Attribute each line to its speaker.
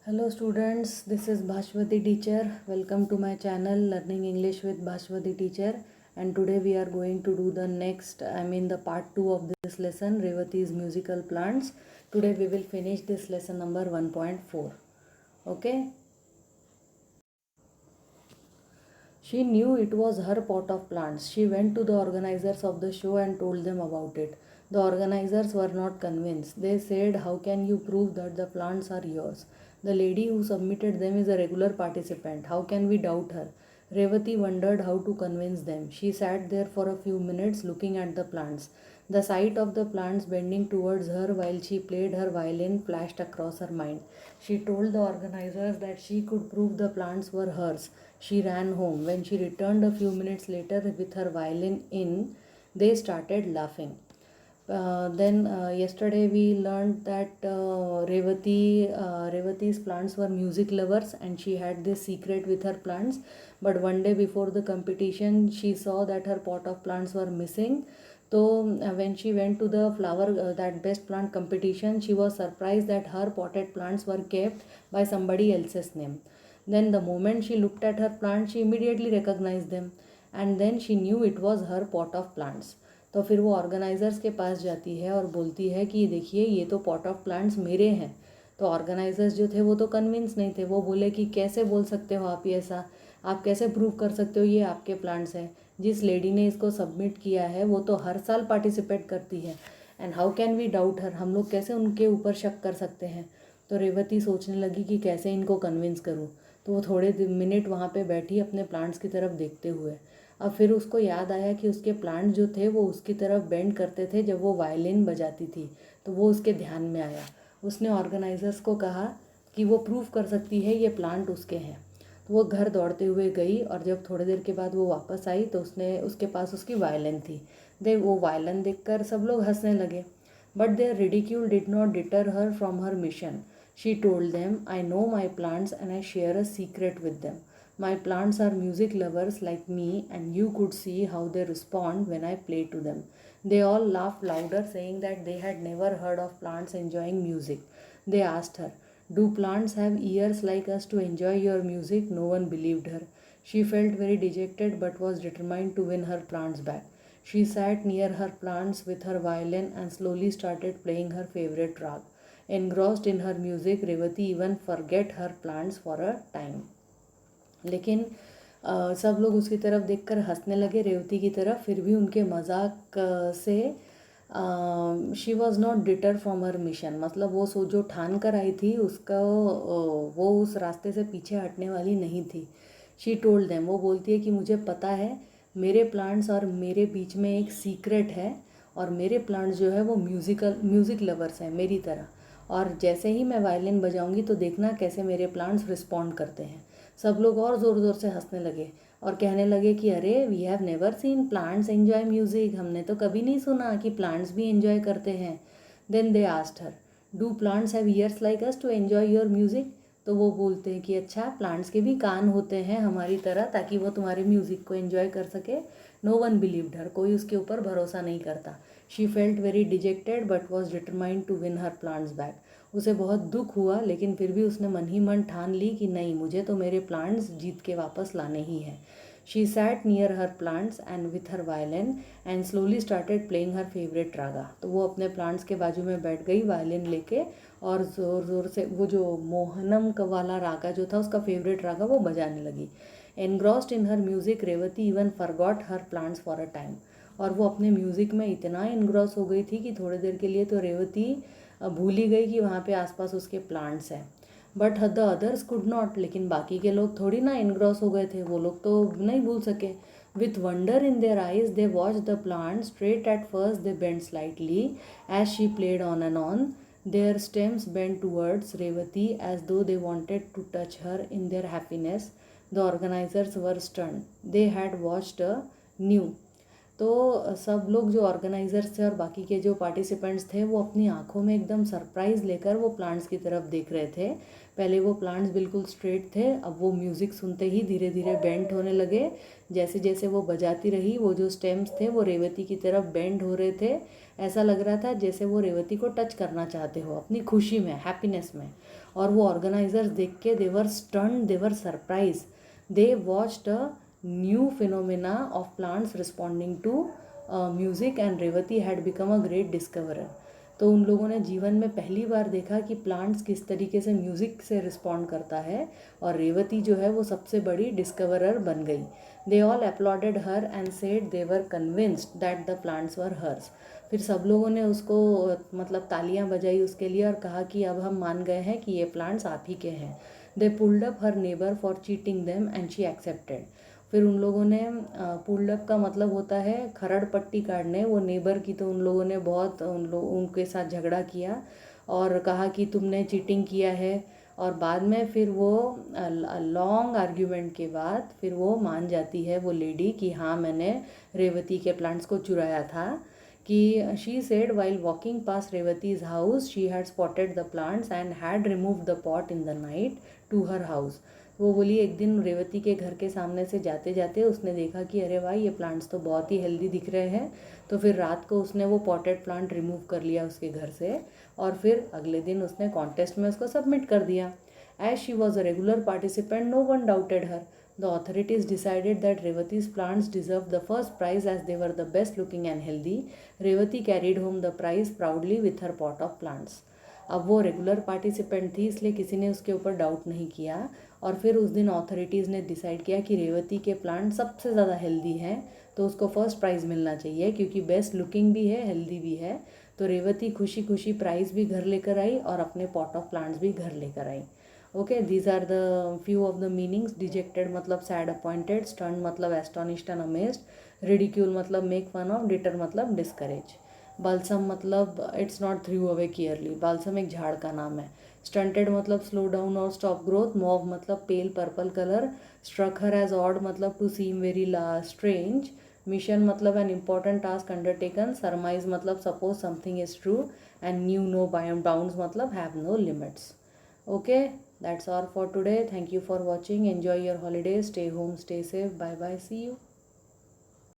Speaker 1: Hello students, this is Bhashwati teacher. Welcome to my channel Learning English with Bhashwati teacher, and today we are going to do the part 2 of this lesson, Revati's musical plants. Today we will finish this lesson number 1.4. Okay? She knew it was her pot of plants. She went to the organizers of the show and told them about it. The organizers were not convinced. They said, "How can you prove that the plants are yours? The lady who submitted them is a regular participant. How can we doubt her?" Revati wondered how to convince them. She sat there for a few minutes looking at the plants. The sight of the plants bending towards her while she played her violin flashed across her mind. She told the organizers that she could prove the plants were hers. She ran home. When she returned a few minutes later with her violin in, they started laughing. Yesterday we learned that Revati's plants were music lovers, and she had this secret with her plants. But one day before the competition, she saw that her pot of plants were missing. So when she went to the that best plant competition, she was surprised that her potted plants were kept by somebody else's name. Then the moment she looked at her plants, she immediately recognized them, and then she knew it was her pot of plants. तो फिर वो organisers के पास जाती है और बोलती है कि देखिए ये तो पॉट ऑफ प्लांट्स मेरे हैं। तो ऑर्गेनाइजर्स जो थे वो तो कन्विंस नहीं थे। वो बोले कि कैसे बोल सकते हो आप ये ऐसा, आप कैसे प्रूव कर सकते हो ये आपके प्लांट्स हैं? जिस लेडी ने इसको सबमिट किया है वो तो हर साल पार्टिसिपेट करती है, and how can we doubt her, हम लोग कैसे उनके ऊपर शक कर सकते हैं? तो रेवती सोचने लगी कि कैसे इनको कन्विंस करूँ। तो वो थोड़े मिनट वहाँ पे बैठी अपने प्लांट्स की तरफ देखते हुए। अब फिर उसको याद आया कि उसके प्लांट जो थे वो उसकी तरफ बेंड करते थे जब वो वायलिन बजाती थी। तो वो उसके ध्यान में आया। उसने ऑर्गेनाइजर्स को कहा कि वो प्रूव कर सकती है ये प्लांट उसके हैं। तो वो घर दौड़ते हुए गई, और जब थोड़ी देर के बाद वो वापस आई तो उसके पास उसकी वायलिन थी। वो वायलिन देखकर सब लोग हंसने लगे। But their ridicule did not deter her from her mission. She told them, "I know my plants and I share a secret with them. My plants are music lovers like me, and you could see how they respond when I play to them." They all laughed louder, saying that they had never heard of plants enjoying music. They asked her, "Do plants have ears like us to enjoy your music?" No one believed her. She felt very dejected but was determined to win her plants back. She sat near her plants with her violin and slowly started playing her favorite rag. Engrossed in her music, Revati even forget her plants for a time. लेकिन सब लोग उसकी तरफ देखकर हंसने लगे, रेवती की तरफ। फिर भी उनके मजाक से she was not deter from her mission, मतलब वो जो ठान कर आई थी उसका वो उस रास्ते से पीछे हटने वाली नहीं थी। शी टोल्ड देम, वो बोलती है कि मुझे पता है मेरे प्लांट्स और मेरे बीच में एक सीक्रेट है, और मेरे प्लांट्स जो है वो म्यूज़िक लवर्स हैं मेरी तरह, और जैसे ही मैं वायलिन बजाऊंगी तो देखना कैसे मेरे प्लांट्स रिस्पॉन्ड करते हैं। सब लोग और ज़ोर ज़ोर से हंसने लगे और कहने लगे कि अरे we have never seen plants enjoy music, हमने तो कभी नहीं सुना कि प्लांट्स भी एंजॉय करते हैं। Then they asked her, do plants have ears like us to enjoy your music? तो वो बोलते हैं कि अच्छा, प्लांट्स के भी कान होते हैं हमारी तरह, ताकि वो तुम्हारे म्यूज़िक को एंजॉय कर सके। नो वन बिलीव्ड हर, कोई उसके ऊपर भरोसा नहीं करता। She felt very dejected but was determined to win her plants back. उसे बहुत दुख हुआ, लेकिन फिर भी उसने मन ही मन ठान ली कि नहीं, मुझे तो मेरे प्लांट्स जीत के वापस लाने ही हैं। She sat near her plants and with her violin and slowly started playing her favourite raga. तो वो अपने प्लांट्स के बाजू में बैठ गई वायलिन लेके, और ज़ोर ज़ोर से वो जो मोहनम वाला रागा जो था उसका फेवरेट रागा वो बजाने लगी। Engrossed in her music, Revati even forgot her plants for a time. और वो अपने म्यूज़िक में इतना एनग्रॉस हो गई थी कि थोड़ी देर के लिए तो रेवती भूल ही गई कि वहाँ पे आसपास उसके प्लांट्स हैं। But the others could not, लेकिन बाकी के लोग थोड़ी ना एनग्रॉस हो गए थे, वो लोग तो नहीं भूल सके। With wonder in their eyes they watch the plant. Straight at first they bend slightly as she played on and on. Their stems bent towards Revati as though they wanted to touch her in their happiness. The organizers were stunned. They had watched a new. तो सब लोग जो organisers थे और बाकी के जो participants थे वो अपनी आंखों में एकदम सरप्राइज़ लेकर वो प्लांट्स की तरफ देख रहे थे। पहले वो प्लांट्स बिल्कुल स्ट्रेट थे, अब वो म्यूज़िक सुनते ही धीरे धीरे बेंड होने लगे। जैसे जैसे वो बजाती रही, वो जो स्टेम्स थे वो रेवती की तरफ बेंड हो रहे थे। ऐसा लग रहा था जैसे वो रेवती को टच करना चाहते हो अपनी खुशी में, हैप्पीनेस में। और वो ऑर्गेनाइजर्स देख के they were stunned, they were surprised, they watched a new phenomena of plants responding to music and Revathi had become a great discoverer. तो उन लोगों ने जीवन में पहली बार देखा कि प्लांट्स किस तरीके से म्यूज़िक से रिस्पॉन्ड करता है, और रेवती जो है वो सबसे बड़ी डिस्कवरर बन गई। They all applauded her and said they were convinced that the plants were hers. फिर सब लोगों ने उसको मतलब तालियां बजाई उसके लिए और कहा कि अब हम मान गए हैं कि ये प्लांट्स आप ही के हैं। दे pulled up her neighbour for cheating them and she accepted. फिर उन लोगों ने पुल्ड अप का मतलब होता है खरड़ पट्टी काटने, वो नेबर की, तो उन लोगों ने बहुत उनके साथ झगड़ा किया और कहा कि तुमने चीटिंग किया है। और बाद में फिर वो लॉन्ग आर्ग्यूमेंट के बाद फिर वो मान जाती है वो लेडी कि हाँ मैंने रेवती के प्लांट्स को चुराया था। कि she said while walking past Revathi's house she had spotted the plants and had remove the pot in the night to her house. वो बोली एक दिन रेवती के घर के सामने से जाते जाते उसने देखा कि अरे भाई ये प्लांट्स तो बहुत ही हेल्दी दिख रहे हैं, तो फिर रात को उसने वो पॉटेड प्लांट रिमूव कर लिया उसके घर से और फिर अगले दिन उसने कॉन्टेस्ट में उसको सबमिट कर दिया। As she was a regular participant no one doubted her. The authorities decided that Revati's plants deserved the first prize as they were the best looking and healthy. Revati carried home the prize proudly with her pot of plants. अब वो regular participant थी इसलिए किसी ने उसके ऊपर doubt नहीं किया, और फिर उस दिन अथॉरिटीज़ ने डिसाइड किया कि रेवती के प्लांट सबसे ज़्यादा हेल्दी हैं तो उसको फर्स्ट प्राइज़ मिलना चाहिए क्योंकि बेस्ट लुकिंग भी है, हेल्दी भी है। तो रेवती खुशी खुशी प्राइज़ भी घर लेकर आई और अपने पॉट ऑफ प्लांट्स भी घर लेकर आई। Okay, these are the few of the meanings. Dejected मतलब सैड अपॉइंटेड, स्टन्ड मतलब एस्टोनिश्ड एंड अमेज्ड, रिडिक्यूल मतलब मेक फन ऑफ, डिटर मतलब डिस्करेज। बाल्सम मतलब it's not throw away carelessly, balsam एक झाड़ का नाम है। स्टंटेड मतलब स्लो डाउन और स्टॉप ग्रोथ, मॉव मतलब pale purple colour, struck her as odd मतलब to seem very strange, mission मतलब एन इम्पॉर्टेंट टास्क अंडरटेकन, सरमाइज मतलब suppose something is true, and knew no bounds मतलब have no limits. Okay, that's all for today. Thank you for watching. Enjoy your holidays. Stay home, stay safe. Bye bye. See you.